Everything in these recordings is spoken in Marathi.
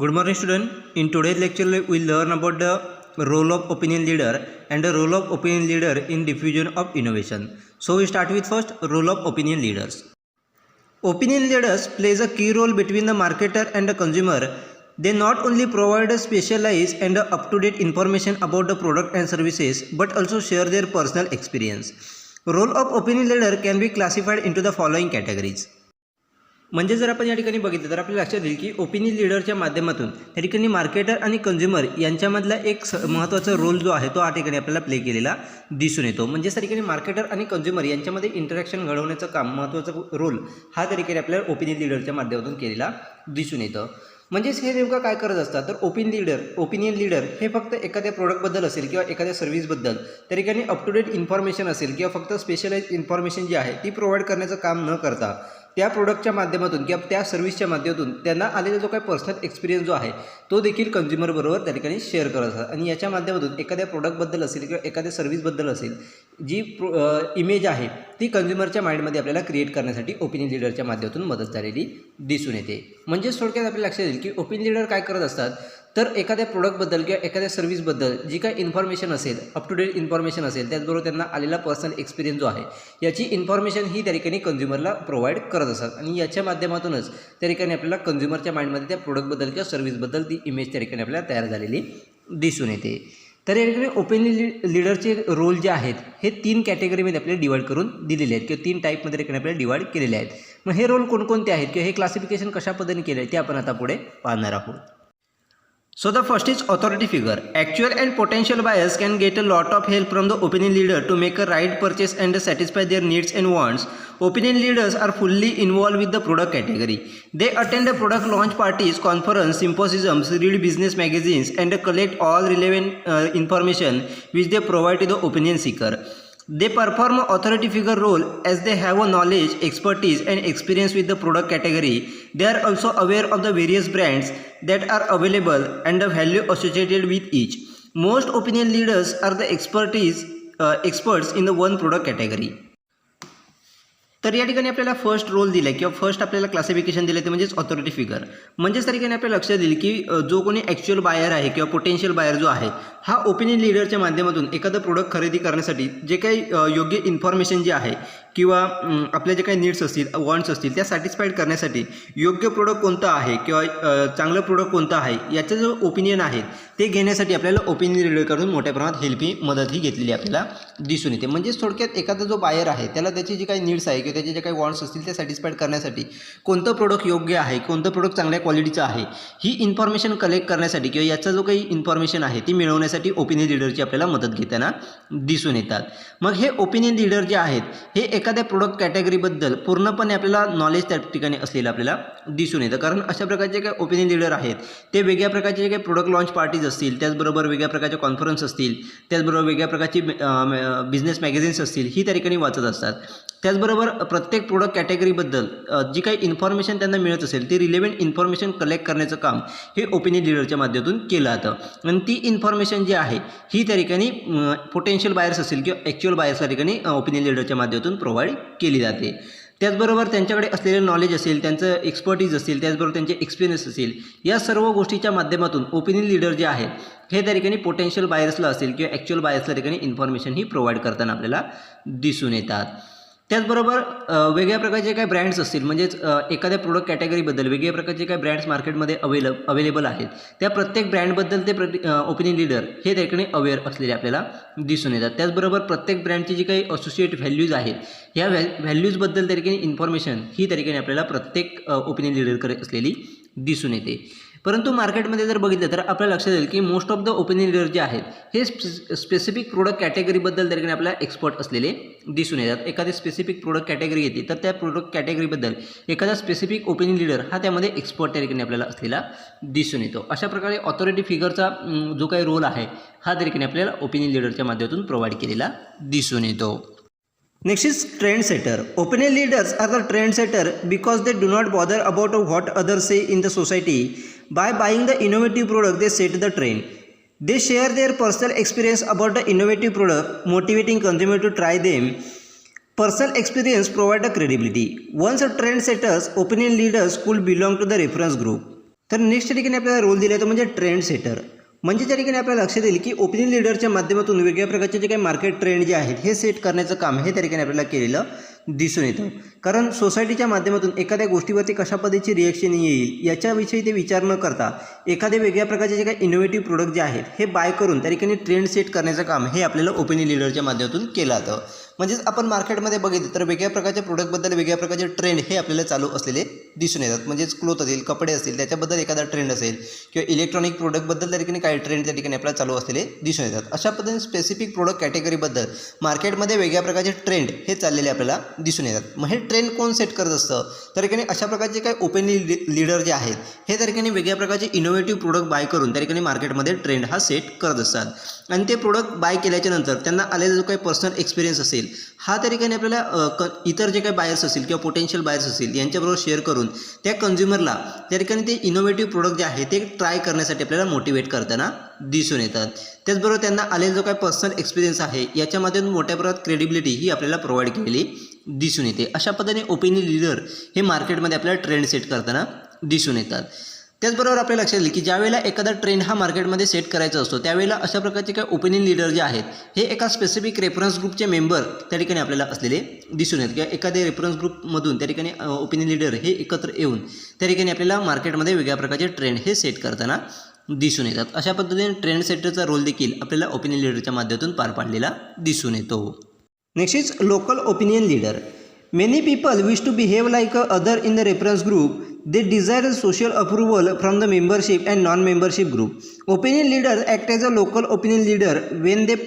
Good morning student. In today's lecture we will learn about the role of opinion leader and the role of opinion leader in diffusion of innovation. So we start with first role of opinion leaders. Opinion leaders plays a key role between the marketer and the consumer. They not only provide a specialized and up-to-date information about the product and services but also share their personal experience. Role of opinion leader can be classified into the following categories. म्हणजे जर आपण या ठिकाणी बघितलं तर आपल्याला लक्षात येईल की ओपिनियन लीडरच्या माध्यमातून त्या ठिकाणी मार्केटर आणि कंझ्युमर यांच्यामधला एक महत्त्वाचा रोल जो आहे तो या ठिकाणी आपल्याला प्ले केलेला दिसून येतो. म्हणजे त्या ठिकाणी मार्केटर आणि कंझ्युमर यांच्यामध्ये इंटरॅक्शन घडवण्याचं काम महत्त्वाचा रोल हा त्या ठिकाणी आपल्याला ओपिनियन लीडरच्या माध्यमातून केलेला दिसून येतं. म्हणजेच हे नेमकं काय करत असतात तर ओपिनियन लीडर हे फक्त एखाद्या प्रोडक्टबद्दल असेल किंवा एखाद्या सर्व्हिसबद्दल त्या ठिकाणी अप टू डेट इन्फॉर्मेशन असेल किंवा फक्त स्पेशलाइज इन्फॉर्मेशन जी आहे ती प्रोव्हाइड करण्याचं काम न करता त्या प्रोडक्टच्या माध्यमातून किंवा त्या सर्व्हिसच्या माध्यमातून त्यांना आलेला जो काही पर्सनल एक्सपिरियन्स जो आहे तो देखील कंझ्युमरबरोबर त्या ठिकाणी शेअर करत असतात. आणि याच्या माध्यमातून एखाद्या प्रोडक्टबद्दल असेल किंवा एखाद्या सर्व्हिसबद्दल असेल जी इमेज आहे ती कंझ्युमरच्या माइंडमध्ये आपल्याला क्रिएट करण्यासाठी ओपिनियन लीडरच्या माध्यमातून मदत झालेली दिसून येते. म्हणजेच थोडक्यात आपल्याला लक्षात येईल की ओपिनियन लीडर काय करत असतात तर एखाद्या प्रोडक्टबद्दल किंवा एखाद्या सर्व्हिसबद्दल जी काही इन्फॉर्मेशन असेल अप टू डेट इन्फॉर्मेशन असेल त्याचबरोबर त्यांना आलेला पर्सनल एक्सपिरियन्स जो आहे याची इन्फॉर्मेशन ही त्या ठिकाणी कंझ्युमरला प्रोव्हाइड करत असतात. आणि याच्या माध्यमातूनच त्या ठिकाणी आपल्याला कंझ्युमरच्या माइंडमध्ये त्या प्रोडक्टबद्दल किंवा सर्व्हिसबद्दल ती इमेज त्या ठिकाणी आपल्याला तयार झालेली दिसून येते. तर या ठिकाणी ओपिनियन लीडरचे रोल जे आहेत हे 3 कॅटेगरीमध्ये आपल्याला डिवाइड करून दिलेले आहेत किंवा 3 टाईपमध्ये ठिकाणी आपल्याला डिवाइड केलेले आहेत. मग हे रोल कोणकोणते आहेत किंवा हे क्लासिफिकेशन कशा पद्धतीने केले आहे ते आपण आता पुढे पाहणार आहोत. So the first is authority figure. Actual and potential buyers can get a lot of help from the opinion leader to make a right purchase and satisfy their needs and wants. Opinion leaders are fully involved with the product category. They attend the product launch parties, conference, symposiums, read business magazines and collect all relevant information which they provide to the opinion seeker. They perform an authority figure role as they have a knowledge, expertise and experience with the product category. They are also aware of the various brands that are available and the value associated with each. Most opinion leaders are the experts in the one product category. तर या ठिकाणी आपल्याला फर्स्ट रोल दिला आहे किंवा फर्स्ट आपल्याला क्लासिफिकेशन दिलं ते म्हणजेच ऑथॉरिटी फिगर. म्हणजेच त्या ठिकाणी आपल्याला लक्षात येईल की जो कोणी ॲक्च्युअल बायर आहे किंवा पोटेन्शियल बायर जो आहे हा ओपिनियन लीडरच्या माध्यमातून एखादं प्रोडक्ट खरेदी करण्यासाठी जे काही योग्य इन्फॉर्मेशन जे आहे किंवा आपले जे काही नीड्स असतील वॉन्ट्स असतील त्या सॅटिस्फाईड करण्यासाठी योग्य प्रोडक्ट कोणतं आहे किंवा चांगलं प्रोडक्ट कोणतं आहे याचं जो ओपिनियन आहे ते घेण्यासाठी आपल्याला ओपिनियन लीडरकडून मोठ्या प्रमाणात मदत ही घेतलेली आपल्याला दिसून येते. म्हणजेच थोडक्यात एखादा जो बायर आहे त्याला त्याची जी काही नीड्स आहे किंवा त्याचे जे काही वॉन्ट्स असतील ते सॅटिस्फाईड करण्यासाठी कोणतं प्रोडक्ट योग्य आहे कोणतं प्रोडक्ट चांगल्या क्वालिटीचं आहे ही इन्फॉर्मेशन कलेक्ट करण्यासाठी किंवा याचा जो काही इन्फॉर्मेशन आहे ती मिळवण्यासाठी ओपिनियन लीडरची आपल्याला मदत घेताना दिसून येतात. मग हे ओपिनियन लीडर जे आहेत हे एखाद्या प्रोडक्ट कॅटेगरीबद्दल पूर्णपणे आपल्याला नॉलेज त्या ठिकाणी असलेलं आपल्याला दिसून येतं. कारण अशा प्रकारचे काही ओपिनियन लीडर आहेत ते वेगळ्या प्रकारचे जे काही प्रोडक्ट लॉन्च पार्टीज असतील त्याचबरोबर वेगळ्या प्रकारचे कॉन्फरन्स असतील त्याचबरोबर वेगळ्या प्रकारची बिझनेस मॅगझिन्स असतील ही त्या ठिकाणी वाचत असतात. त्याचबरोबर प्रत्येक प्रोडक्ट कॅटेगरीबद्दल जी काही इन्फॉर्मेशन त्यांना मिळत असेल ती रिलेव्हंट इन्फॉर्मेशन कलेक्ट करण्याचं काम हे ओपिनियन लीडरच्या माध्यमातून केलं जातं. आणि ती इन्फॉर्मेशन जी आहे ही त्या ठिकाणी पोटेन्शियल बायर्स असेल किंवा ॲक्च्युअल बायर्सच्या ठिकाणी ओपिनियन लीडरच्या माध्यमातून प्रोव्हाइड केली जाते. त्याचबरोबर त्यांच्याकडे असलेलं नॉलेज असेल त्यांचं एक्सपर्टीज असेल त्याचबरोबर त्यांचे एक्सपिरियन्स असेल या सर्व गोष्टीच्या माध्यमातून ओपिनियन लीडर जे आहेत हे त्या ठिकाणी पोटेन्शियल बायर्सला असेल किंवा ॲक्च्युअल बायर्सच्या ठिकाणी इन्फॉर्मेशन ही प्रोव्हाइड करताना आपल्याला दिसून येतात. त्याचबरोबर वेगळ्या प्रकारचे काही ब्रँड्स असतील म्हणजेच एखाद्या प्रोडक्ट कॅटेगरीबद्दल वेगळ्या प्रकारचे काही ब्रँड्स मार्केटमध्ये अवेलेबल आहेत त्या प्रत्येक ब्रँडबद्दल ते ओपिनियन लीडर हे त्या ठिकाणी अवेअर असलेले आपल्याला दिसून येतात. त्याचबरोबर प्रत्येक ब्रँडची जी काही असोसिएट व्हॅल्यूज आहेत ह्या व्हॅल्यूजबद्दल त्या ठिकाणी इन्फॉर्मेशन ही त्या ठिकाणी आपल्याला प्रत्येक ओपिनियन लीडरकडे असलेली दिसून येते. परंतु मार्केटमध्ये जर बघितलं तर आपल्याला लक्षात येईल की most of the opinion leader जे आहेत हे स्पेसिफिक प्रोडक्ट कॅटेगरीबद्दल त्या ठिकाणी आपल्याला एक्सपर्ट असलेले दिसून येतात. एखादी स्पेसिफिक प्रोडक्ट कॅटेगरी येते तर त्या प्रोडक्ट कॅटेगरीबद्दल एखादा स्पेसिफिक ओपिनियन लीडर हा त्यामध्ये एक्सपर्ट त्या ठिकाणी आपल्याला असलेला दिसून येतो. अशा प्रकारे ऑथॉरिटी फिगरचा जो काही रोल आहे हा त्या ठिकाणी आपल्याला ओपिनियन लीडरच्या माध्यमातून प्रोव्हाइड केलेला दिसून येतो. Next is trendsetter. Opinion leaders are the trendsetter because they do not bother about what others say in the society. By buying the innovative product, they set the trend. They share their personal experience about the innovative product, motivating consumer to try them. Personal experience provide the credibility. Once a trendsetters, opinion leaders could belong to the reference group. तर नेक्स्ट ठिकाणी आपल्याला रोल दिला आहे तो म्हणजे ट्रेंड सेटर. म्हणजे त्या ठिकाणी आपल्याला लक्षात येईल की ओपिनियन लीडरच्या माध्यमातून वेगवेगळ्या प्रकारचे जे काही मार्केट ट्रेंड जे आहेत हे सेट करण्याचं काम हे त्या ठिकाणी आपल्याला केलेलं दिसून येतं. कारण सोसायटीच्या माध्यमातून एखाद्या गोष्टीवरती कशा पद्धतीची रिॲक्शन येईल याच्याविषयी ते विचार न करता एखाद्या वेगळ्या प्रकारचे जे काही इनोव्हेटिव्ह प्रोडक्ट जे आहेत हे बाय करून त्या ठिकाणी ट्रेंड सेट करण्याचं काम हे आपल्याला ओपिनियन लीडरच्या माध्यमातून केलं जातं. म्हणजेच आपण मार्केटमध्ये बघितलं तर वेगळ्या प्रकारच्या प्रोडक्टबद्दल वेगळ्या प्रकारचे ट्रेंड हे आपल्याला चालू असलेले दिसून येतात. म्हणजेच क्लोथ असेल, कपडे असतील, त्याच्याबद्दल एखादा ट्रेंड असेल किंवा इलेक्ट्रॉनिक प्रोडक्टबद्दल त्या ठिकाणी काही ट्रेंड त्या ठिकाणी आपल्याला चालू असलेले दिसून येतात. अशा पद्धतीने स्पेसिफिक प्रोडक्ट कॅटेगरीबद्दल मार्केटमध्ये वेगळ्या प्रकारचे ट्रेंड हे चाललेले आपल्याला दिसून येतात. मग हे ट्रेंड कोण सेट करत असतं त्या ठिकाणी अशा प्रकारचे काही ओपिनियन लीडर जे आहेत हे त्या ठिकाणी वेगळ्या प्रकारचे इनोव्हेटिव्ह प्रोडक्ट बाय करून त्या ठिकाणी मार्केटमध्ये ट्रेंड हा सेट करत असतात. आणि ते प्रोडक्ट बाय केल्याच्या नंतर त्यांना आलेला जो काही पर्सनल एक्सपिरियन्स असेल हा त्या ठिकाणी आपल्याला इतर जे काही बायर्स असतील किंवा पोटेन्शियल बायर्स असतील यांच्याबरोबर शेअर करून त्या कन्झ्युमरला त्या ठिकाणी ते इनोव्हेटिव्ह प्रोडक्ट जे आहे ते ट्राय करण्यासाठी आपल्याला मोटिवेट करताना दिसून येतात. त्याचबरोबर त्यांना आलेला जो काही पर्सनल एक्सपिरियन्स आहे याच्यामध्ये मोठ्या प्रमाणात क्रेडिबिलिटी ही आपल्याला प्रोव्हाइड केलेली दिसून येते. अशा पद्धतीने ओपिनियन लीडर हे मार्केटमध्ये आपल्याला ट्रेंड सेट करताना दिसून येतात. त्याचबरोबर आपल्याला लक्षात येईल की ज्यावेळेला एखादा ट्रेंड हा मार्केटमध्ये सेट करायचा असतो त्यावेळेला अशा प्रकारचे काही ओपिनियन लीडर जे आहेत हे एका स्पेसिफिक रेफरन्स ग्रुपचे मेंबर त्या ठिकाणी आपल्याला असलेले दिसून येतात किंवा एखाद्या रेफरन्स ग्रुपमधून त्या ठिकाणी ओपिनियन लीडर हे एकत्र येऊन त्या ठिकाणी आपल्याला मार्केटमध्ये वेगळ्या प्रकारचे ट्रेंड हे सेट करताना दिसून येतात. अशा पद्धतीने ट्रेंड सेटरचा रोल देखील आपल्याला ओपिनियन लीडरच्या माध्यमातून पार पाडलेला दिसून येतो. Next is local opinion leader. Many people wish to behave like other in the reference group. They desire social approval from the membership and non-membership group. Opinion leaders act as a local opinion leader when they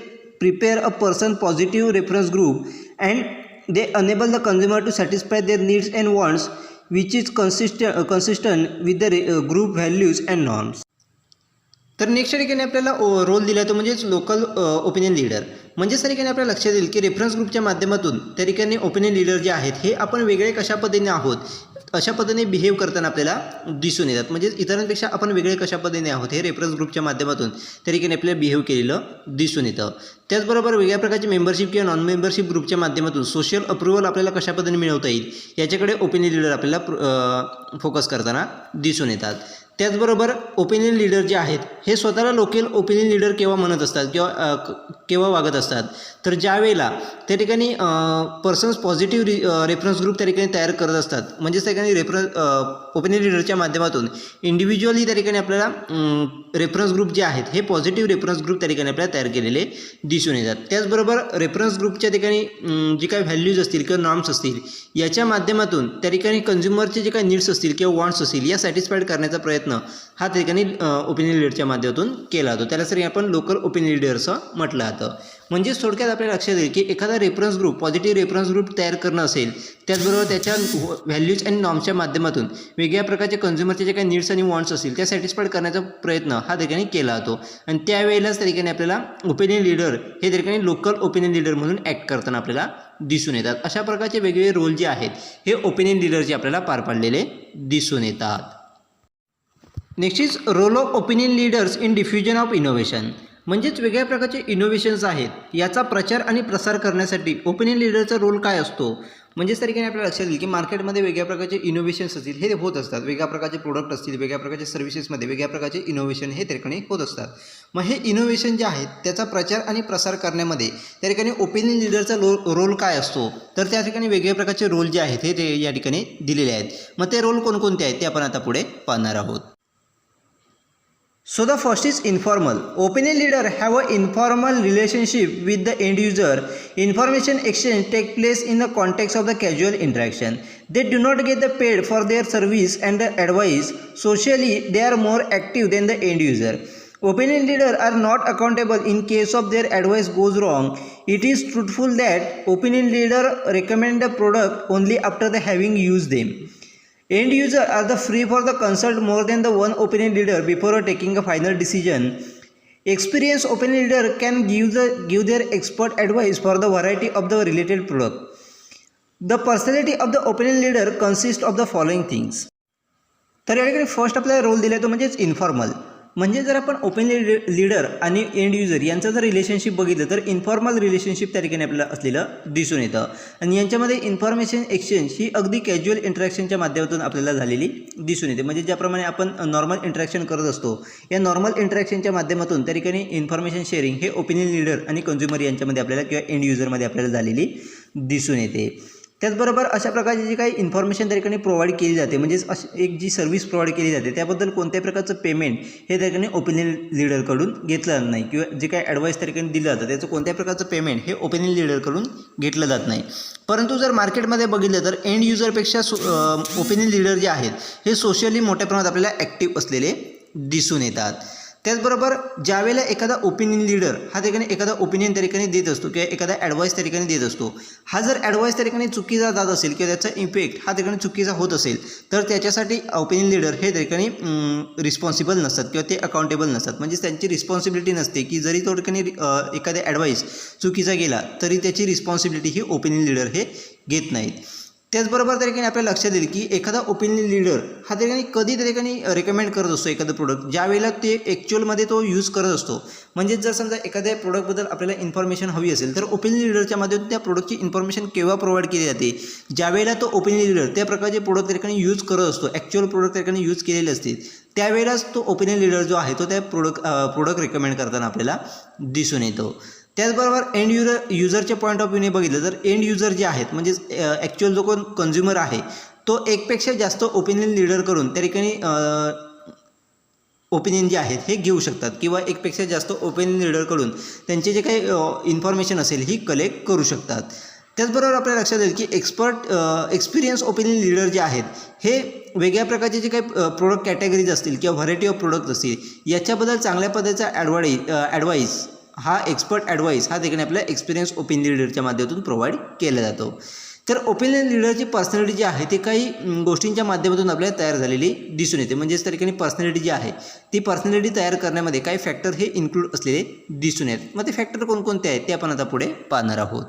prepare a person positive reference group and they enable the consumer to satisfy their needs and wants, which is consistent with the group values and norms. तर नेक्स्ट ठिकाणी आपल्याला रोल दिला तो म्हणजेच लोकल ओपिनियन लीडर. म्हणजेच त्या ठिकाणी आपल्याला लक्षात येईल की रेफरन्स ग्रुपच्या माध्यमातून त्या ठिकाणी ओपिनियन लीडर जे आहेत हे आपण वेगळे कशा पद्धतीने आहोत अशा पद्धतीने बिहेव करताना आपल्याला दिसून येतात. म्हणजेच इतरांपेक्षा आपण वेगळे कशा पद्धतीने आहोत हे रेफरन्स ग्रुपच्या माध्यमातून त्या ठिकाणी आपल्याला बिहेव केलेलं दिसून येतं. त्याचबरोबर वेगळ्या प्रकारची मेंबरशिप किंवा नॉन मेंबरशिप ग्रुपच्या माध्यमातून सोशल अप्रुव्हल आपल्याला कशा पद्धतीने मिळवता येईल याच्याकडे ओपिनियन लीडर आपल्याला फोकस करताना दिसून येतात. त्याचबरोबर ओपिनियन लीडर जे आहेत हे स्वतःला लोकल ओपिनियन लीडर केव्हा म्हणत असतात किंवा केव्हा वागत असतात तर ज्यावेळेला त्या ठिकाणी पर्सन्स पॉझिटिव्ह रेफरन्स ग्रुप त्या ठिकाणी तयार करत असतात. म्हणजेच त्या ठिकाणी ओपिनियन लीडरच्या माध्यमातून इंडिव्हिज्युअली त्या ठिकाणी आपल्याला रेफरन्स ग्रुप जे आहेत हे पॉझिटिव्ह रेफरन्स ग्रुप त्या ठिकाणी आपल्याला तयार केलेले दिसून येतात. त्याचबरोबर रेफरन्स ग्रुपच्या ठिकाणी जे काही व्हॅल्यूज असतील किंवा नॉर्म्स असतील याच्या माध्यमातून त्या ठिकाणी कन्झ्युमरचे जे काही नीड्स असतील किंवा वॉन्ट्स असतील या सॅटिस्फाईड करण्याचा प्रयत्न हा त्या ठिकाणी ओपिनियन लीडरच्या माध्यमातून केला जातो. त्याला सरी आपण लोकल ओपिनियन लीडर असं म्हटलं जातं. म्हणजे थोडक्यात आपल्याला लक्षात येईल की एखादा reference group positive reference group तयार करणं असेल त्याचबरोबर त्याच्या व्हॅल्यूज अँड नॉर्म्सच्या माध्यमातून वेगळ्या प्रकारचे कन्झ्युमरचे जे काही नीड्स आणि वॉन्ट्स असतील त्या सॅटिस्फाईड करण्याचा प्रयत्न हा त्या ठिकाणी केला जातो. आणि त्यावेळेलाच त्या ठिकाणी आपल्याला ओपिनियन लीडर हे त्या ठिकाणी लोकल ओपिनियन लीडर म्हणून ॲक्ट करताना आपल्याला दिसून येतात. अशा प्रकारचे वेगवेगळे रोल जे आहेत हे ओपिनियन लीडरचे आपल्याला पार पाडलेले दिसून येतात. Next is role of opinion leaders in diffusion of innovation. म्हणजेच वेगळ्या प्रकारचे इनोव्हेशन्स आहेत याचा प्रचार आणि प्रसार करण्यासाठी ओपिनियन लीडरचा रोल काय असतो. म्हणजेच त्या ठिकाणी आपल्याला लक्षात येईल की मार्केटमध्ये वेगळ्या प्रकारचे इनोव्हेशन्स असतील हे होत असतात. वेगळ्या प्रकारचे प्रोडक्ट असतील, वेगळ्या प्रकारचे सर्व्हिसेसमध्ये वेगळ्या प्रकारचे इनोव्हेशन हे त्या ठिकाणी होत असतात. मग हे इनोव्हेशन जे आहेत त्याचा प्रचार आणि प्रसार करण्यामध्ये त्या ठिकाणी ओपिनियन लीडरचा रोल काय असतो तर त्या ठिकाणी वेगवेगळ्या प्रकारचे रोल जे आहेत हे ते या ठिकाणी दिलेले आहेत. मग ते रोल कोणकोणते आहेत ते आपण आता पुढे पाहणार आहोत. So the first is informal. Opinion leader have an informal relationship with the end user. Information exchange take place in the context of the casual interaction. They do not get the paid for their service and the advice. Socially, they are more active than the end user. Opinion leaders are not accountable in case of their advice goes wrong. It is truthful that opinion leader recommend the product only after the having used them. End users are the free for the consult more than the one opinion leader before taking a final decision. Experienced opinion leader can give their expert advice for the variety of the related product. The personality of the opinion leader consists of the following things. तर या ठिकाणी फर्स्ट आपल्याला रोल दिला तो म्हणजेच इन्फॉर्मल. म्हणजे जर आपण ओपिनियन लीडर आणि एंड युजर यांचं जर रिलेशनशिप बघितलं तर इन्फॉर्मल रिलेशनशिप त्या ठिकाणी आपल्याला असलेलं दिसून येतं आणि यांच्यामध्ये इन्फॉर्मेशन एक्सचेंज ही अगदी कॅज्युअल इंटरॅक्शनच्या माध्यमातून आपल्याला झालेली दिसून येते. म्हणजे ज्याप्रमाणे आपण नॉर्मल इंटरॅक्शन करत असतो या नॉर्मल इंटरॅक्शनच्या माध्यमातून त्या ठिकाणी इन्फॉर्मेशन शेअरिंग हे ओपिनियन लीडर आणि कन्झ्युमर यांच्यामध्ये आपल्याला किंवा एंड युजरमध्ये आपल्याला झालेली दिसून येते. त्याचबरोबर अशा प्रकारची जी काही इन्फॉर्मेशन त्या ठिकाणी प्रोव्हाइड केली जाते म्हणजेच एक जी सर्व्हिस प्रोव्हाइड केली जाते त्याबद्दल कोणत्याही प्रकारचं पेमेंट हे त्या ठिकाणी ओपिनियन लीडरकडून घेतलं नाही किंवा जे काही ॲडवाईस त्या ठिकाणी दिलं जातं त्याचं कोणत्याही प्रकारचं पेमेंट हे ओपिनियन लीडरकडून घेतलं जात नाही. परंतु जर मार्केटमध्ये बघितलं तर एंड युजरपेक्षा ओपिनियन लीडर जे आहेत हे सोशली मोठ्या प्रमाणात आपल्याला ॲक्टिव्ह असलेले दिसून येतात. त्याचबरोबर ज्यावेळेला एखादा ओपिनियन लीडर हा त्या ठिकाणी एखादा ओपिनियन त्या ठिकाणी देत असतो किंवा एखादा ॲडवाईस त्या ठिकाणी देत असतो, हा जर ॲडवाईस त्या ठिकाणी चुकीचा जात असेल किंवा त्याचा इम्पॅक्ट हा त्या ठिकाणी चुकीचा होत असेल तर त्याच्यासाठी ओपिनियन लीडर हे त्या ठिकाणी रिस्पॉन्सिबल नसतात किंवा ते अकाउंटेबल नसतात. म्हणजेच त्यांची रिस्पॉन्सिबिलिटी नसते की जरी तो ठिकाणी एखाद्या ॲडवाईस चुकीचा गेला तरी त्याची रिस्पॉन्सिबिलिटी ही ओपिनियन लीडर हे घेत नाहीत. त्याचबरोबर त्या ठिकाणी आपल्याला लक्षात येईल की एखादा ओपिनियन लीडर हा त्या ठिकाणी कधी त्या ठिकाणी रेकमेंड करत असतो एखादं प्रोडक्ट ज्यावेळेला ते ॲक्च्युअलमध्ये तो यूज करत असतो. म्हणजेच जर समजा एखाद्या प्रोडक्टबद्दल आपल्याला इन्फॉर्मेशन हवी असेल तर ओपिनियन लीडरच्या माध्यमातून त्या प्रोडक्टची इन्फॉर्मेशन केव्हा प्रोव्हाइड केली जाते, ज्यावेळेला तो ओपिनियन लीडर त्या प्रकारचे प्रोडक्ट त्या ठिकाणी यूज करत असतो, ॲक्च्युअल प्रोडक्ट त्या ठिकाणी यूज केलेले असते त्यावेळेलाच तो ओपिनियन लीडर जो आहे तो त्या प्रोडक्ट रेकमेंड करताना आपल्याला दिसून येतो. त्याचबरोबर एंड युजरच्या पॉईंट ऑफ व्ह्यूने बघितलं तर एंड युजर जे आहेत म्हणजेच ॲक्च्युअल जो कोण कन्झ्युमर आहे तो एकपेक्षा जास्त ओपिनियन लीडरकडून त्या ठिकाणी ओपिनियन जे आहेत हे घेऊ शकतात किंवा एकपेक्षा जास्त ओपिनियन लीडरकडून त्यांचे जे काही इन्फॉर्मेशन असेल ही कलेक्ट करू शकतात. त्याचबरोबर आपल्याला लक्षात येईल की एक्सपिरियन्स ओपिनियन लीडर जे आहेत हे वेगळ्या प्रकारचे जे काही प्रोडक्ट कॅटेगरीज असतील किंवा व्हरायटी ऑफ प्रोडक्ट असतील याच्याबद्दल चांगल्या पद्धतीचा ॲडवाईस हा एक्सपर्ट ॲडवाईस हा ठिकाणी आपल्या एक्सपिरियन्स ओपिनियन लीडरच्या माध्यमातून प्रोव्हाइड केला जातो. तर ओपिनियन लीडरची पर्सनॅलिटी जी आहे ती काही गोष्टींच्या माध्यमातून आपल्याला तयार झालेली दिसून येते. म्हणजेच त्या ठिकाणी पर्सनॅलिटी जी आहे ती पर्सनॅलिटी तयार करण्यामध्ये काही फॅक्टर हे इन्क्लूड असलेले दिसून येतात. मग ते फॅक्टर कोणकोणते आहेत ते आपण आता पुढे पाहणार आहोत.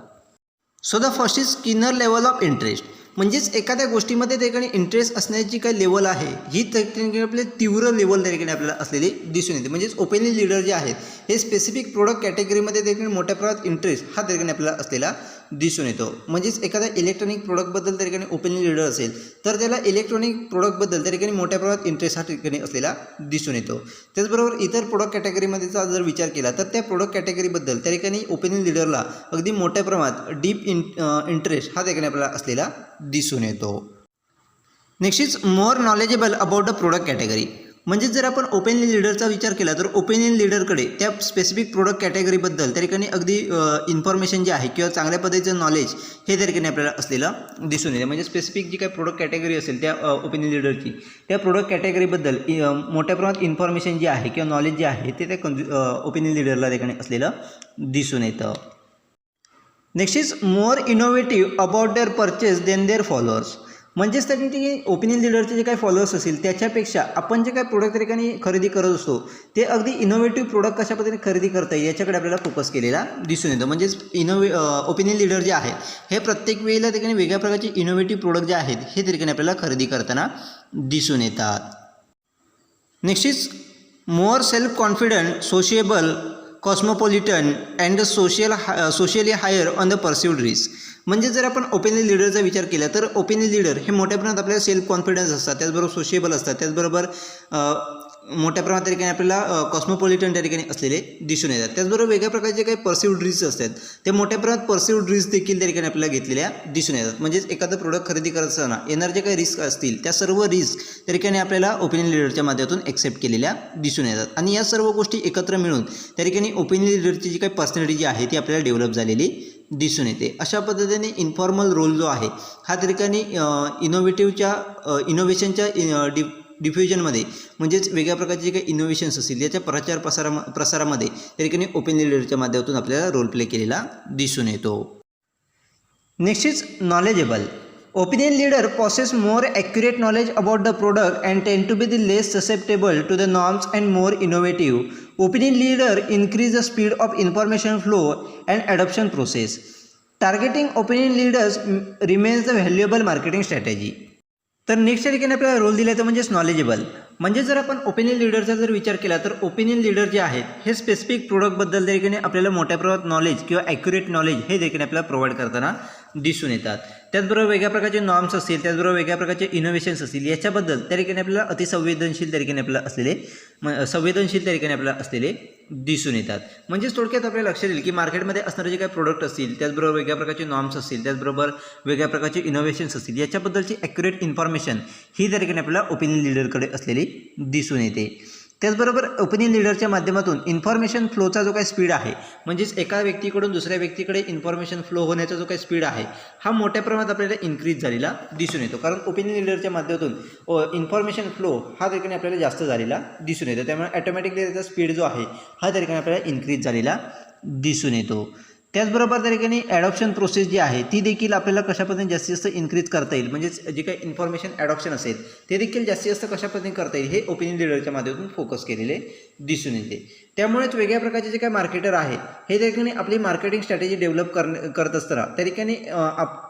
So the first is Skinner level of interest. म्हणजेच एखाद्या गोष्टीमध्ये त्या ठिकाणी इंटरेस्ट असण्याची काही लेवल आहे ही त्या ठिकाणी आपल्या तीव्र लेवल त्या ठिकाणी आपल्याला असलेली दिसून येते. म्हणजेच ओपिनियन लीडर जे आहेत हे स्पेसिफिक प्रोडक्ट कॅटेगरीमध्ये त्या ठिकाणी मोठ्या प्रमाणात इंटरेस्ट हा त्या ठिकाणी आपल्याला असलेला दिसून येतो. म्हणजेच एखाद्या इलेक्ट्रॉनिक प्रोडक्टबद्दल त्या ठिकाणी ओपिनियन लीडर असेल तर त्याला इलेक्ट्रॉनिक प्रोडक्टबद्दल त्या ठिकाणी मोठ्या प्रमाणात इंटरेस्ट हा ठिकाणी असलेला दिसून येतो. त्याचबरोबर इतर प्रोडक्ट कॅटेगरीमध्येचा जर विचार केला तर त्या प्रोडक्ट कॅटेगरीबद्दल त्या ठिकाणी ओपिनियन लीडरला अगदी मोठ्या प्रमाणात डीप इंटरेस्ट हा त्या ठिकाणी आपल्याला असलेला दिसून येतो. Next is more knowledgeable about the product category. म्हणजे जर आपण ओपिनियन लीडरचा विचार केला तर ओपिनियन लीडरकडे त्या स्पेसिफिक प्रोडक्ट कॅटेगरीबद्दल त्या ठिकाणी अगदी इन्फॉर्मेशन जे आहे किंवा चांगल्या पद्धतीचं नॉलेज हे त्या ठिकाणी आपल्याला असलेलं दिसून येते. म्हणजे स्पेसिफिक जी काही प्रोडक्ट कॅटेगरी असेल त्या ओपिनियन लीडरची त्या प्रोडक्ट कॅटेगरीबद्दल मोठ्या प्रमाणात इन्फॉर्मेशन जी आहे किंवा नॉलेज जे आहे ते त्या ओपिनियन लीडरला त्या ठिकाणी असलेलं दिसून येतं. Next is more innovative about their purchase than their followers. म्हणजेच त्या ठिकाणी ओपिनियन लीडरचे जे काही फॉलोअर्स असतील त्याच्यापेक्षा आपण जे काही प्रोडक्ट त्या ठिकाणी खरेदी करत असतो ते अगदी इनोव्हेटिव्ह प्रोडक्ट कशा पद्धतीने खरेदी करता येईल याच्याकडे आपल्याला फोकस केलेला दिसून येतो. म्हणजेच ओपिनियन लीडर जे आहेत हे प्रत्येक वेळेला त्या ठिकाणी वेगळ्या प्रकारचे इनोव्हेटिव्ह प्रोडक्ट जे आहेत हे त्या ठिकाणी आपल्याला खरेदी करताना दिसून येतात. Next is more self confident, sociable, cosmopolitan and socially higher on the perceived risk. म्हणजे जर आपण ओपिनियन लीडरचा विचार केला तर ओपिनियन लीडर हे मोठ्या प्रमाणात आपल्याला सेल्फ कॉन्फिडन्स असतात, त्याचबरोबर सोशिएबल असतात, त्याचबरोबर मोठ्या प्रमाणात त्या ठिकाणी आपल्याला कॉस्मोपॉलिटन त्या ठिकाणी असलेले दिसून येतात. त्याचबरोबर वेगळ्या प्रकारचे काही परसिव्ड रिस्क असतात ते मोठ्या प्रमाणात परसिव्ड रिस्क देखील त्या ठिकाणी आपल्याला घेतलेल्या दिसून येतात. म्हणजेच एखादं प्रोडक्ट खरेदी करत असताना येणारे जे काही रिस्क असतील त्या सर्व रिस्क त्या ठिकाणी आपल्याला ओपिनियन लीडरच्या माध्यमातून एक्सेप्ट केलेल्या दिसून येतात. आणि या सर्व गोष्टी एकत्र मिळून त्या ठिकाणी ओपिनियन लीडरची जी काही पर्सनॅलिटी जी आहे ती आपल्याला डेव्हलप झालेली दिसून येते. अशा पद्धतीने इन्फॉर्मल रोल जो आहे हा त्या ठिकाणी इनोव्हेशनच्या डिफ्युजनमध्ये म्हणजेच वेगळ्या प्रकारचे जे काही इनोव्हेशन्स असतील याच्या प्रसारामध्ये त्या ठिकाणी ओपिनियन लीडरच्या माध्यमातून आपल्याला रोल प्ले केलेला दिसून येतो. Next is knowledgeable. Opinion leader possess more accurate knowledge about the product and tend to be the less susceptible to the norms and more innovative. Opinion leader increase the speed of information flow and adoption process. Targeting opinion leaders remains the valuable marketing strategy. तर नेक्स्ट ठिकाणी आपल्याला रोल दिला तर म्हणजेच नॉलेजेबल. म्हणजे जर आपण ओपिनियन लीडरचा जर विचार केला तर ओपिनियन लीडर जे आहेत हे स्पेसिफिक प्रोडक्टबद्दल देखील आपल्याला मोठ्या प्रमाणात नॉलेज किंवा ॲक्युरेट नॉलेज हे देखील आपल्याला प्रोव्हाइड करताना दिसून येतात. त्याचबरोबर वेगळ्या प्रकारचे नॉर्म्स असतील, त्याचबरोबर वेगळ्या प्रकारचे इनोव्हेशन्स असतील, याच्याबद्दल त्या ठिकाणी आपल्याला अतिसंवेदनशील तरीकेने आपल्याला असलेले दिसून येतात. म्हणजेच थोडक्यात आपल्याला लक्षात येईल की मार्केटमध्ये असणारे जे काही प्रोडक्ट असतील, त्याचबरोबर वेगळ्या प्रकारचे नॉर्म्स असतील, त्याचबरोबर वेगळ्या प्रकारचे इनोव्हेशन्स असतील, याच्याबद्दलची ॲक्युरेट इन्फॉर्मेशन ही त्या ठिकाणी आपल्याला ओपिनियन लीडरकडे असलेली दिसून येते. त्याचबरोबर ओपिनियन लीडरच्या माध्यमातून इन्फॉर्मेशन फ्लोचा जो काही स्पीड आहे, म्हणजेच एका व्यक्तीकडून दुसऱ्या व्यक्तीकडे इन्फॉर्मेशन फ्लो होण्याचा जो काही स्पीड आहे हा मोठ्या प्रमाणात आपल्याला इन्क्रीज झालेला दिसून येतो. कारण ओपिनियन लीडरच्या माध्यमातून इन्फॉर्मेशन फ्लो हा त्या ठिकाणी आपल्याला जास्त झालेला दिसून येतो. त्यामुळे ॲटोमॅटिकली त्याचा स्पीड जो आहे हा त्या ठिकाणी आपल्याला इन्क्रीज झालेला दिसून येतो. त्याचबरोबर त्या ठिकाणी ॲडॉप्शन प्रोसेस जी आहे ती देखील आपल्याला कशा पद्धतीने जास्तीत जास्त इन्क्रीज करता येईल, म्हणजेच जे काही इन्फॉर्मेशन ॲडॉप्शन असेल ते देखील जास्तीत जास्त कशा पद्धतीने करता येईल हे ओपिनियन लीडरच्या माध्यमातून फोकस केलेले दिसून येते. त्यामुळेच वेगळ्या प्रकारचे जे काही मार्केटर आहे हे त्या ठिकाणी आपली मार्केटिंग स्ट्रॅटेजी डेव्हलप करत असताना त्या ठिकाणी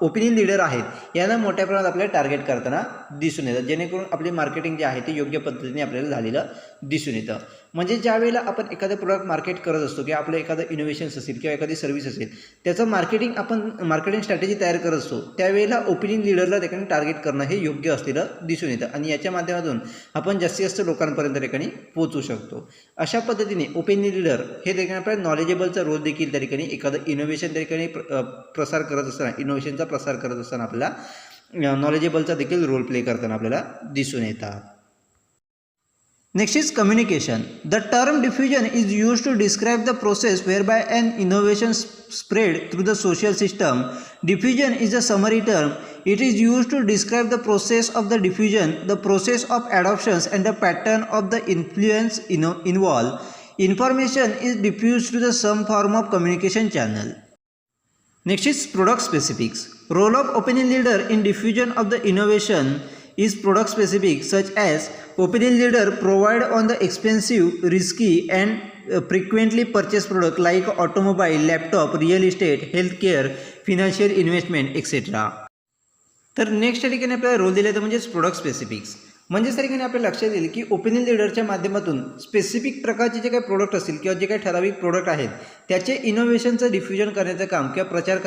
ओपिनियन लीडर आहेत यांना मोठ्या प्रमाणात आपल्याला टार्गेट करताना दिसून येतं, जेणेकरून आपली मार्केटिंग जे आहे ते योग्य पद्धतीने आपल्याला झालेलं दिसून येतं. म्हणजे ज्या वेळेला आपण एखादं प्रोडक्ट मार्केट करत असतो किंवा आपलं एखादं इनोव्हेशन्स असेल किंवा एखादी सर्व्हिस असेल त्याचं मार्केटिंग स्ट्रॅटेजी तयार करत असतो, त्यावेळेला ओपिनियन लीडरला ठिकाणी टार्गेट करणं हे योग्य असलेलं दिसून येतं आणि याच्या माध्यमातून आपण जास्तीत जास्त लोकांपर्यंत ठिकाणी पोहोचू शकतो. अशा पद्धतीने ओपिनियन लीडर हे ठिकाणी आपल्या नॉलेजेबलचा रोल देखील त्या ठिकाणी एखादं इनोव्हेशन त्या ठिकाणी प्रसार करत असताना, इनोव्हेशनचा प्रसार करत असताना आपल्याला नॉलेजेबलचा देखील रोल प्ले करताना आपल्याला दिसून येतात. Next is communication. The term diffusion is used to describe the process whereby an innovation spread through the social system. Diffusion is a summary term. It is used to describe the process of the diffusion, the process of adoptions and the pattern of the influence involved. Information is diffused through the some form of communication channel. Next is product specifics. Role of opinion leader in diffusion of the innovation is product specific, such as opinion leader provide on the expensive, risky and frequently purchased product like automobile, laptop, real estate, healthcare, financial investment, etc. तर नेक्स्ट ठिकाणी आपल्याला रोल दिले तर म्हणजेच प्रोडक्ट स्पेसिफिक्स. म्हणजेच त्या ठिकाणी आपल्याला लक्षात येईल की ओपिनियन लीडरच्या माध्यमातून स्पेसिफिक प्रकारचे जे काही प्रोडक्ट असतील किंवा जे काही ठराविक प्रोडक्ट आहेत त्याचे इनोव्हेशनचं डिफ्युजन करण्याचं काम किंवा प्रसार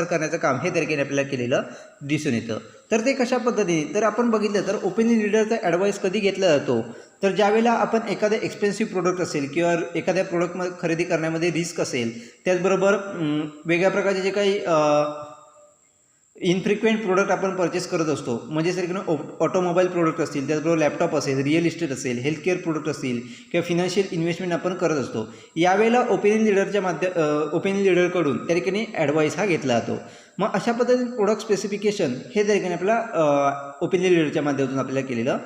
करण्याचं काम हे त्या ठिकाणी आपल्याला केलेलं दिसून येतं. तर ते कशा पद्धतीने, तर आपण बघितलं तर ओपिनियन लीडरचा ॲडवाईस कधी घेतला जातो तर ज्यावेळेला आपण एखादं एक्सपेन्सिव्ह प्रोडक्ट असेल किंवा एखाद्या प्रोडक्ट खरेदी करण्यामध्ये रिस्क असेल, त्याचबरोबर वेगळ्या प्रकारचे जे काही इनफ्रिक्वेंट प्रोडक्ट आपण परचेस करत असतो, म्हणजे सर ऑटोमोबाईल प्रोडक्ट असतील, त्याचबरोबर लॅपटॉप असेल, रिअल इस्टेट असेल, हेल्थकेअर प्रोडक्ट असतील किंवा फिनान्शियल इन्व्हेस्टमेंट आपण करत असतो, यावेळेला ओपिनियन लीडरकडून त्या ठिकाणी ॲडवाईस हा घेतला जातो. मग अशा पद्धतीने प्रोडक्ट स्पेसिफिकेशन हे त्या ठिकाणी आपल्याला ओपिनियन लीडरच्या माध्यमातून आपल्याला केलेलं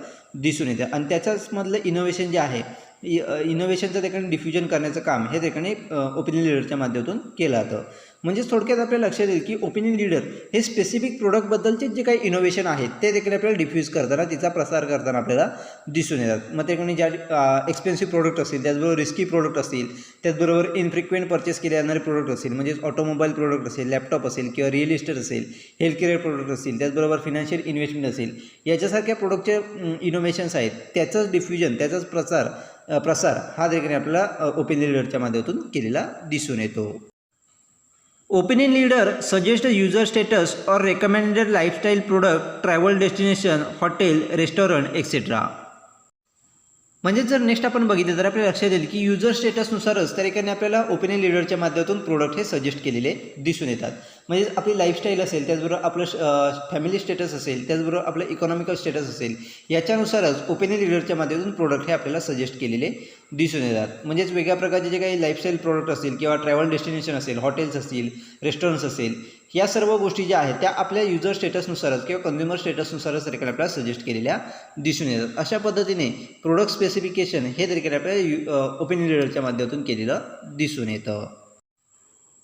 दिसून येतं आणि त्याच्यामधलं इनोव्हेशन जे आहे, इनोव्हेशनचं ठिकाणी डिफ्युजन करण्याचं काम हे ठिकाणी ओपिनियन लीडरच्या माध्यमातून केलं जातं. म्हणजेच थोडक्यात आपल्याला लक्षात येईल की ओपिनियन लीडर हे स्पेसिफिक प्रोडक्टबद्दलचे जे काही इनोव्हेशन आहेत ते देखील आपल्याला डिफ्यूज करताना, तिचा प्रसार करताना आपल्याला दिसून येतात. मग ठिकाणी ज्या एक्सपेन्सिव्ह प्रोडक्ट असतील, त्याचबरोबर रिस्की प्रोडक्ट असतील, त्याचबरोबर इनफ्रिक्वेंट परचेस केले जाणारे प्रोडक्ट असतील, म्हणजेच ऑटोमोबाईल प्रोडक्ट असेल, लॅपटॉप असेल किंवा रिअल इस्टेट असेल, हेल्थकेअर प्रोडक्ट असतील, त्याचबरोबर फिनान्शियल इन्व्हेस्टमेंट असेल, याच्यासारख्या प्रोडक्टचे इनोव्हेशन्स आहेत त्याचंच डिफ्युजन, त्याचाच प्रसार हा देखील आपल्याला ओपिनियन लीडरच्या माध्यमातून केलेला दिसून येतो. Opinion leader suggest user status और recommended lifestyle product, travel destination, hotel, restaurant etcetera. म्हणजे जर नेक्स्ट आपण बघितलं तर आपल्याला लक्षात येईल की युजर स्टेटसनुसारच त्या ठिकाणी आपल्याला ओपिनियन लीडरच्या माध्यमातून प्रोडक्ट हे सजेस्ट केलेले दिसून येतात. म्हणजे आपली लाईफस्टाईल असेल, त्याचबरोबर आपलं फॅमिली स्टेटस असेल, त्याचबरोबर आपलं इकॉनॉमिकल स्टेटस असेल, याच्यानुसारच ओपिनियन लीडरच्या माध्यमातून प्रोडक्ट हे आपल्याला सजेस्ट केलेले दिसून येतात. म्हणजेच वेगळ्या प्रकारचे जे काही लाईफस्टाईल प्रोडक्ट असतील किंवा ट्रॅव्हल डेस्टिनेशन असेल, हॉटेल्स असतील, रेस्टॉरंट्स असेल, या सर्व गोष्टी ज्या आहेत त्या आपल्या युजर स्टेटसनुसारच किंवा कन्झ्युमर स्टेटसनुसारच तरीकडे आपल्याला सजेस्ट केलेल्या दिसून येतात. अशा पद्धतीने प्रोडक्ट स्पेसिफिकेशन हे तरीकडे आपल्या ओपिनियन लीडरच्या माध्यमातून केलेलं दिसून येतं.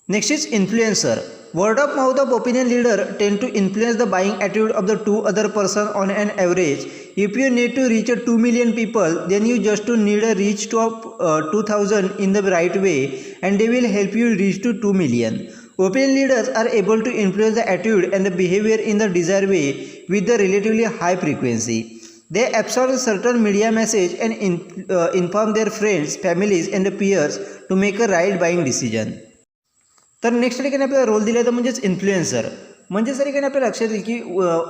Next is influencer. Word of mouth of opinion leader tend to influence the buying attitude of the two other person on an average. If you need to reach 2 million people, then you just need a reach to 2000 in the right way, and they will help you reach to 2 million. Opinion leaders are able to influence the attitude and the behavior in the desired way with the relatively high frequency. They absorb certain media message and inform their friends, families and peers to make a right buying decision. तर नेक्स्ट ठिकाणी आपल्याला रोल दिला तर म्हणजेच इन्फ्लुएन्सर. म्हणजे जर ठिकाणी आपल्याला लक्षात येईल की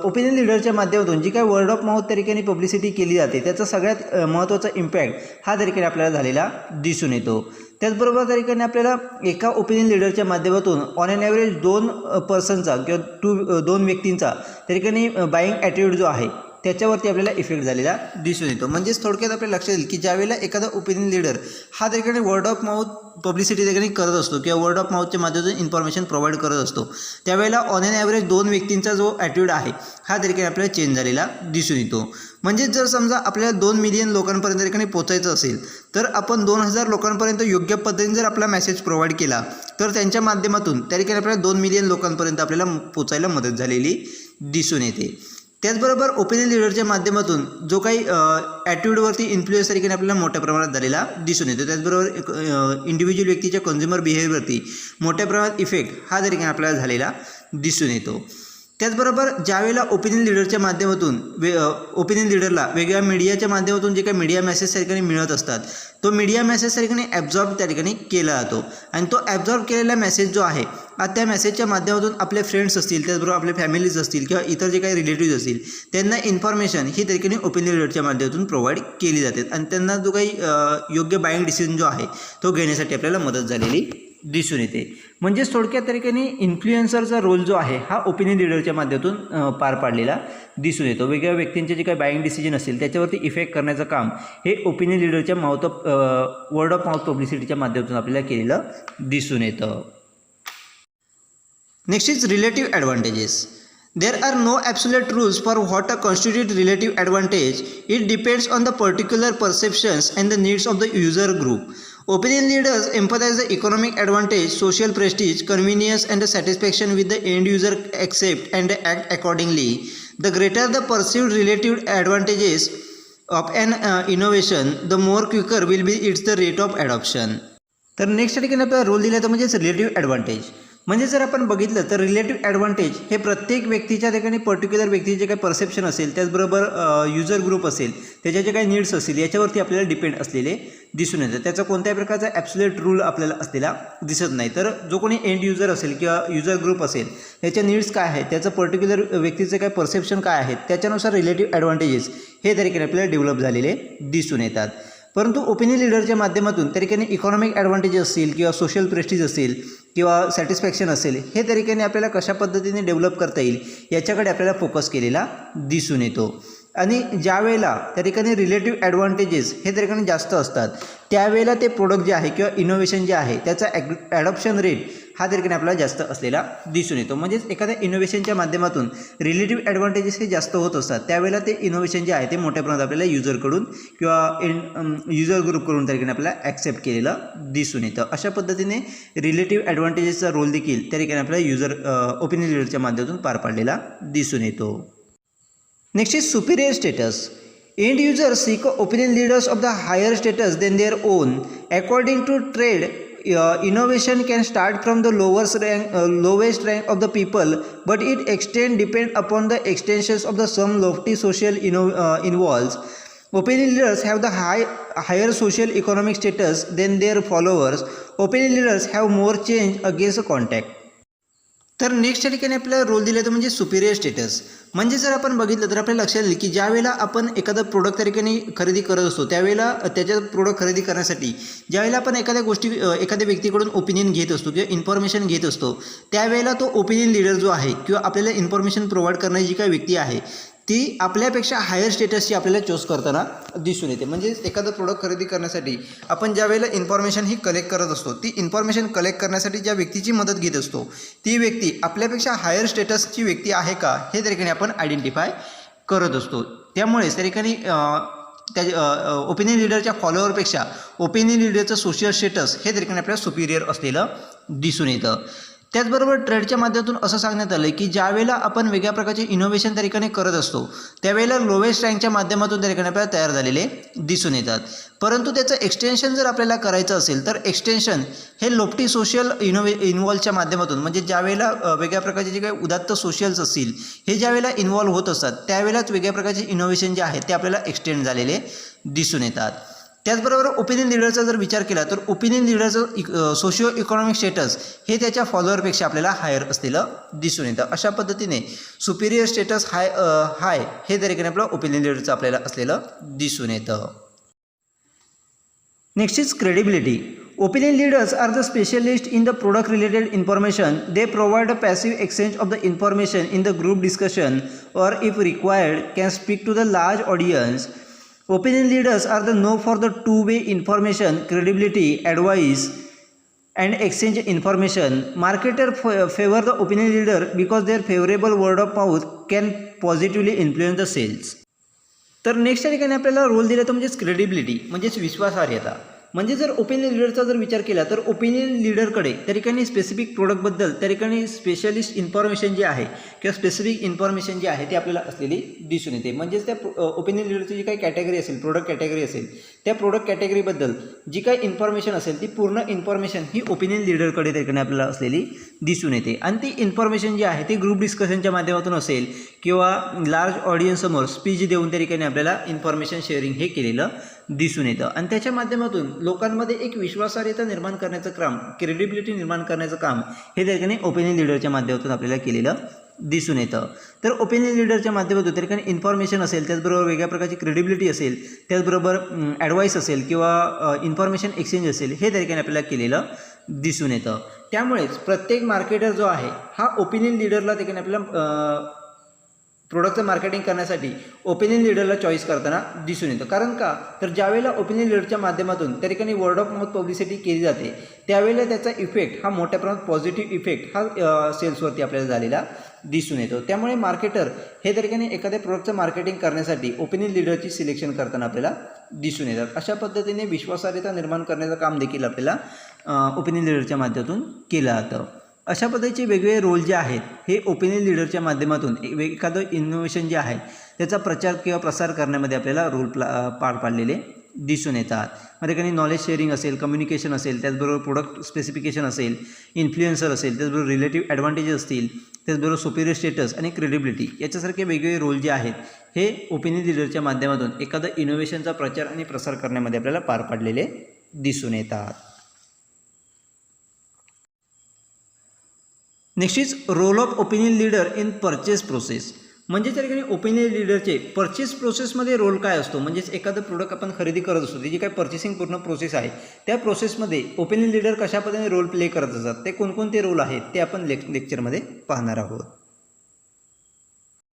ओपिनियन लीडरच्या माध्यमातून जी काय वर्ड ऑफ माउथ त्या ठिकाणी पब्लिसिटी केली जाते त्याचा सगळ्यात महत्त्वाचा इम्पॅक्ट हा त्या ठिकाणी आपल्याला झालेला दिसून येतो. त्याचबरोबर त्या ठिकाणी आपल्याला एका ओपिनियन लीडरच्या माध्यमातून ऑन एन ॲव्हरेज 2 पर्सनचा किंवा 2 व्यक्तींचा त्या ठिकाणी बाईंग ॲटिट्यूड जो आहे त्याच्यावरती आपल्याला इफेक्ट झालेला दिसून येतो. म्हणजेच थोडक्यात आपल्याला लक्षात येईल की ज्यावेळेला एखादा ओपिनियन लीडर हा त्या ठिकाणी वर्ड ऑफ माउथ पब्लिसिटी त्या ठिकाणी करत असतो किंवा वर्ड ऑफ माउथच्या माध्यमातून इन्फॉर्मेशन प्रोव्हाइड करत असतो त्यावेळेला ऑन एन ॲव्हरेज 2 व्यक्तींचा जो ॲटिट्यूड आहे हा त्या ठिकाणी आपल्याला चेंज झालेला दिसून येतो. म्हणजेच जर समजा आपल्याला 2 मिलियन लोकांपर्यंत त्या ठिकाणी पोचायचं असेल तर आपण 2000 लोकांपर्यंत योग्य पद्धतीने जर आपला मेसेज प्रोव्हाइड केला तर त्यांच्या माध्यमातून त्या ठिकाणी आपल्याला 2 मिलियन लोकांपर्यंत आपल्याला पोचायला मदत झालेली दिसून येते. त्याचबरोबर ओपिनियन लीडरच्या माध्यमातून जो काही ॲटिट्यूडवरती इन्फ्लुएन्स त्या ठिकाणी आपल्याला मोठ्या प्रमाणात झालेला दिसून येतो. त्याचबरोबर इंडिव्हिज्युअल व्यक्तीच्या कन्झ्युमर बिहेवियरवरती मोठ्या प्रमाणात इफेक्ट हा त्या ठिकाणी आपल्याला झालेला दिसून येतो. त्याचबरोबर ज्यावेळेला ओपिनियन लीडरच्या माध्यमातून ओपिनियन लीडरला वेगळ्या मीडियाच्या माध्यमातून जे काही मीडिया मेसेज त्या ठिकाणी मिळत असतात तो मीडिया मेसेज त्या ठिकाणी ॲब्झॉर्ब त्या ठिकाणी केला जातो आणि तो ॲब्झॉर्ब केलेला मेसेज जो आहे त्या मेसेजच्या माध्यमातून आपले फ्रेंड्स असतील त्याचबरोबर आपले फॅमिलीज असतील किंवा इतर जे काही रिलेटिव्ज असतील त्यांना इन्फॉर्मेशन ही त्या ठिकाणी ओपिनियन लीडरच्या माध्यमातून प्रोव्हाइड केली जाते आणि त्यांना जो काही योग्य बाईंग डिसिजन जो आहे तो घेण्यासाठी आपल्याला मदत झालेली दिसून येते. म्हणजेच थोडक्यात त्या ठिकाणी इन्फ्लुएन्सरचा रोल जो आहे हा ओपिनियन लीडरच्या माध्यमातून पार पाडलेला दिसून येतो. वेगळ्या व्यक्तींचे जे काही बाईंग डिसिजन असेल त्याच्यावरती इफेक्ट करण्याचं काम हे ओपिनियन लीडरच्या वर्ड ऑफ माउथ पब्लिसिटीच्या माध्यमातून आपल्याला केलेलं दिसून येतं. Next is relative advantages. There are no absolute rules for what constitutes relative advantage. It depends on the particular perceptions and the needs of the user group. Opinion leaders emphasize the economic advantage, social prestige, convenience and the satisfaction with the end user accept and act accordingly. The greater the perceived relative advantages of an innovation, the more quicker will be its the rate of adoption. तर नेक्स्ट ठिकाणी आपल्याला रोल दिला तर म्हणजेच रिलेटिव्ह ॲडव्हान्टेज. म्हणजे जर आपण बघितलं तर रिलेटिव्ह ॲडव्हान्टेज हे प्रत्येक व्यक्तीच्या ठिकाणी पर्टिक्युलर व्यक्तीचे जे काही परसेप्शन असेल त्याचबरोबर युजर ग्रुप असेल त्याचे जे काही नीड्स असतील याच्यावरती आपल्याला डिपेंड असलेले दिसून येतं. त्याचा कोणत्याही प्रकारचा ॲब्सोल्यूट रूल आपल्याला असलेला दिसत नाही. तर जो कोणी एंड युजर असेल किंवा युजर ग्रुप असेल त्याच्या नीड्स काय आहेत त्याचं पर्टिक्युलर व्यक्तीचे काय परसेप्शन काय आहेत त्याच्यानुसार रिलेटिव्ह ॲडव्हान्टेजेस हे त्या ठिकाणी आपल्याला डेव्हलप झालेले दिसून येतात. परंतु ओपिनियन लीडरच्या माध्यमातून त्या ठिकाणी इकॉनॉमिक ॲडव्हान्टेज असतील किंवा सोशल प्रेस्टीज असेल किंवा सॅटिस्फॅक्शन असेल हे त्या ठिकाणी आपल्याला कशा पद्धतीने डेव्हलप करता येईल याच्याकडे आपल्याला फोकस केलेला दिसून येतो. आणि ज्या वेळेला त्या ठिकाणी रिलेटिव्ह ॲडव्हान्टेजेस हे त्या ठिकाणी जास्त असतात त्यावेळेला ते प्रोडक्ट जे आहे किंवा इनोव्हेशन जे आहे त्याचा ॲडॉप्शन रेट हा त्या ठिकाणी आपल्याला जास्त असलेला दिसून येतो. म्हणजेच एखाद्या इनोव्हेशनच्या माध्यमातून रिलेटिव्ह ॲडव्हान्टेजेस हे जास्त होत असतात त्यावेळेला ते इनोव्हेशन जे आहे ते मोठ्या प्रमाणात आपल्याला युजरकडून किंवा युजर ग्रुपकडून त्या ठिकाणी आपल्याला ॲक्सेप्ट केलेलं दिसून येतं. अशा पद्धतीने रिलेटिव्ह ॲडव्हान्टेजेसचा रोल देखील त्या ठिकाणी आपल्याला ओपिनियन लीडरच्या माध्यमातून पार पाडलेला दिसून येतो. Next is superior status. End users seek opinion leaders of the higher status than their own. According to trade, innovation can start from the lowest rank of the people, but its extent depends upon the extensions of the some lofty social involves. Opinion leaders have the higher social economic status than their followers. Opinion leaders have more change against contact. तर नेक्स्ट ठिकाणी आपल्याला रोल दिला तर म्हणजे सुपिरियर स्टेटस. म्हणजे जर आपण बघितलं तर आपल्याला लक्षात येईल की ज्या वेळेला आपण एखादा प्रोडक्ट त्या ठिकाणी खरेदी करत असतो त्यावेळेला त्याच्या प्रोडक्ट खरेदी करण्यासाठी ज्यावेळेला आपण एखाद्या व्यक्तीकडून ओपिनियन घेत असतो किंवा इन्फॉर्मेशन घेत असतो त्यावेळेला तो ओपिनियन लीडर जो आहे किंवा आपल्याला इन्फॉर्मेशन प्रोव्हाइड करणारी जी काही व्यक्ती आहे ती आपल्यापेक्षा हायर स्टेटसची आपल्याला चूज करताना दिसून येते. म्हणजे एखादं प्रोडक्ट खरेदी करण्यासाठी आपण ज्या वेळेला इन्फॉर्मेशन ही कलेक्ट करत असतो ती इन्फॉर्मेशन कलेक्ट करण्यासाठी ज्या व्यक्तीची मदत घेत असतो ती व्यक्ती आपल्यापेक्षा हायर स्टेटसची व्यक्ती आहे का हे त्या ठिकाणी आपण आयडेंटिफाय करत असतो. त्यामुळेच त्या ठिकाणी त्या ओपिनियन लीडरच्या फॉलोअरपेक्षा ओपिनियन लीडरचं सोशल स्टेटस हे त्या ठिकाणी आपल्याला सुपिरियर असलेलं दिसून येतं. त्याचबरोबर ट्रेडच्या माध्यमातून असं सांगण्यात आलं की ज्यावेळेला आपण वेगळ्या प्रकारचे इनोव्हेशन त्या ठिकाणी करत असतो त्यावेळेला लोवेस्ट रँकच्या माध्यमातून त्या ठिकाणी आपल्याला तयार झालेले दिसून येतात. परंतु त्याचं एक्सटेन्शन जर आपल्याला करायचं असेल तर एक्सटेन्शन हे लोफ्टी सोशल इन्व्हॉल्वच्या माध्यमातून, म्हणजे ज्यावेळेला वेगळ्या प्रकारचे जे काही उदात्त सोशल्स असतील हे ज्यावेळेला इन्व्हॉल्व होत असतात त्यावेळेलाच वेगळ्या प्रकारचे इनोव्हेशन जे आहे ते आपल्याला एक्सटेंड झालेले दिसून येतात. त्याचबरोबर ओपिनियन लीडरचा जर विचार केला तर ओपिनियन लीडरचं सोशिओ इकॉनॉमिक स्टेटस हे त्याच्या फॉलोअरपेक्षा आपल्याला हायर असलेलं दिसून येतं. अशा पद्धतीने सुपिरियर स्टेटस हाय हे तरीकेने आपलं ओपिनियन लीडरचं आपल्याला असलेलं दिसून येतं. Next is credibility. Opinion leaders are the specialists in the product related information. They provide a passive exchange of the information in the group discussion or if required can speak to the large audience. Opinion leaders are the known for the two-way information, credibility, advice and exchange information. Marketers favor the opinion leader because their favorable word of mouth can positively influence the sales. तर नेक्स्ट ठिकाणी आपल्याला रोल दिला तो म्हणजेच क्रेडिबिलिटी, म्हणजेच विश्वासार्हता. म्हणजे जर ओपिनियन लीडरचा जर विचार केला तर ओपिनियन लीडरकडे त्या ठिकाणी स्पेसिफिक प्रोडक्टबद्दल त्या ठिकाणी स्पेशलिस्ट इन्फॉर्मेशन जे आहे किंवा स्पेसिफिक इन्फॉर्मेशन जे आहे ते आपल्याला असलेली दिसून येते. म्हणजेच त्या ओपिनियन लीडरची जी काही कॅटेगरी असेल, प्रोडक्ट कॅटेगरी असेल, त्या प्रोडक्ट कॅटेगरीबद्दल जी काही इन्फॉर्मेशन असेल ती पूर्ण इन्फॉर्मेशन ही ओपिनियन लीडरकडे त्या ठिकाणी आपल्याला असलेली दिसून येते. आणि ती इन्फॉर्मेशन जी आहे ती ग्रुप डिस्कशनच्या माध्यमातून असेल किंवा लार्ज ऑडियन्ससमोर स्पीच देऊन त्या ठिकाणी आपल्याला इन्फॉर्मेशन शेअरिंग हे केलेलं दिसून येतं. आणि त्याच्या माध्यमातून लोकांमध्ये एक विश्वासार्हता निर्माण करण्याचं काम, क्रेडिबिलिटी निर्माण करण्याचं काम हे त्या ठिकाणी ओपिनियन लीडरच्या माध्यमातून आपल्याला केलेलं दिसून येतं. तर ओपिनियन लीडरच्या माध्यमातून त्या ठिकाणी इन्फॉर्मेशन असेल, त्याचबरोबर वेगळ्या प्रकारची क्रेडिबिलिटी असेल, त्याचबरोबर ॲडवाईस असेल किंवा इन्फॉर्मेशन एक्सचेंज असेल हे त्या ठिकाणी आपल्याला केलेलं दिसून येतं. त्यामुळेच प्रत्येक मार्केटर जो आहे हा ओपिनियन लीडरला त्या ठिकाणी आपल्याला प्रोडक्टचं मार्केटिंग करण्यासाठी ओपिनियन लीडरला चॉईस करताना दिसून येतं. कारण का तर ज्यावेळेला ओपिनियन लीडरच्या माध्यमातून त्या ठिकाणी वर्ड ऑफ माउथ पब्लिसिटी केली जाते त्यावेळेला त्याचा इफेक्ट हा मोठ्या प्रमाणात पॉझिटिव्ह इफेक्ट हा सेल्सवरती आपल्याला झालेला दिसून येतो. त्यामुळे मार्केटर हे त्या ठिकाणी एखाद्या प्रोडक्टचं मार्केटिंग करण्यासाठी ओपिनियन लीडरची सिलेक्शन करताना आपल्याला दिसून येतात. अशा पद्धतीने विश्वासार्हता निर्माण करण्याचं काम देखील आपल्याला ओपिनियन लीडरच्या माध्यमातून केलं जातं. अशा पद्धतीचे वेगवेगळे रोल जे आहेत हे ओपिनियन लीडरच्या माध्यमातून एखादं इनोव्हेशन जे आहे त्याचा प्रचार किंवा प्रसार करण्यामध्ये आपल्याला रोल पार पाडलेले दिसून येतात. मग ठिकाणी नॉलेज शेअरिंग असेल, कम्युनिकेशन असेल, त्याचबरोबर प्रोडक्ट स्पेसिफिकेशन असेल, इन्फ्लुएन्सर असेल, त्याचबरोबर रिलेटिव्ह ॲडव्हान्टेजेस असतील, त्याचबरोबर सुपिरियर स्टेटस आणि क्रेडिबिलिटी याच्यासारखे वेगवेगळे रोल जे आहेत हे ओपिनियन लीडरच्या माध्यमातून एखादं इनोव्हेशनचा प्रचार आणि प्रसार करण्यामध्ये आपल्याला पार पाडलेले दिसून येतात. Next is role of opinion leader in purchase process. म्हणजे त्या ठिकाणी ओपिनियन लीडरचे परचेस प्रोसेसमध्ये रोल काय असतो, म्हणजेच एखादं प्रोडक्ट आपण खरेदी करत असतो ती जी काही पर्चेसिंग पूर्ण प्रोसेस आहे त्या प्रोसेसमध्ये ओपिनियन लीडर कशा पद्धतीने रोल प्ले करत असतात, ते कोणकोणते रोल आहेत ते आपण लेक्चरमध्ये पाहणार आहोत.